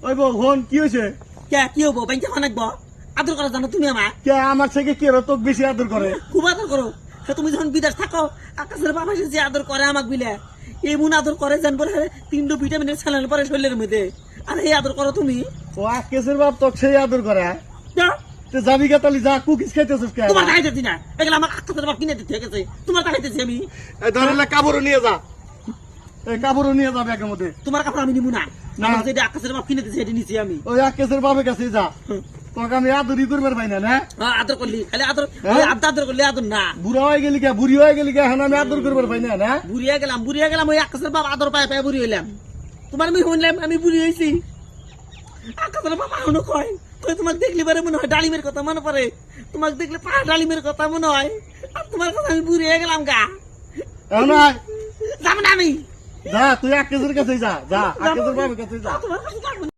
ওই বউ হন কি হয়েছে? কে কি হবো ব্যাংকে অনেক আদর করা জানো তুমি আমার কে আমার থেকে কে তোকে বেশি আদর করে? খুব আদর করো। তুমি যখন বিদেশ থাকো আকাশের বাবা যে আদর করে আমাকে বিলে এমন আদর করে যেন বলে 3টো ভিটামিনের স্যালাইন পরে শরীরের মধ্যে। আর এই আদর করো তুমি। ও আকেশের বাপ তোকে সেই আদর করে? যা, তুই যাবি গে তাহলে যা, কুকিস খাইতেছিস কে? তোমার খাইতেছি না, এগুলো আমার আকাশের বাবা কিনে দিতে গেছে, তোমার খাইতেছি আমি। ধরলে কাপড় নিয়ে যা, এই কাপড় নিয়ে যা ব্যাগের মধ্যে। তোমার কাপড় আমি নিবো না, না। আমার যেটা আকাশের বাবা কিনে দিচ্ছে সেটা নিচ্ছি আমি। ওই আকেশের বাপের কাছে যা, তোকে আমি আদরই করবার পাই না। আদর করলি খালি আদর, হ্যাঁ? আদর করলি আদর না। বুড়া হয়ে গেলি কে, বুড়ি হয়ে গেলি কে, এখন আমি আদর করবার পাই না। বুড়িয়া গেলাম ওই আকাশের বাবা আদর পায় পায় বুড়ি হইলাম। তোমার আমি শুনলাম আমি বুড়ি হয়েছি। আকাশের বাবা এখনো কয় কই তোমাকে দেখলি পারে মনে হয় ডালিমের কথা মনে পড়ে, তোমাকে দেখলে পা ডালিমের কথা মনে হয়। আর তোমার কথা আমি বুড়ি হয়ে গেলাম গা। এখন যাবো না আমি, যা, তুই আকেশের কাছে যা, আকেশের বাপের কাছে যা। তোমার কাছে যাবো না।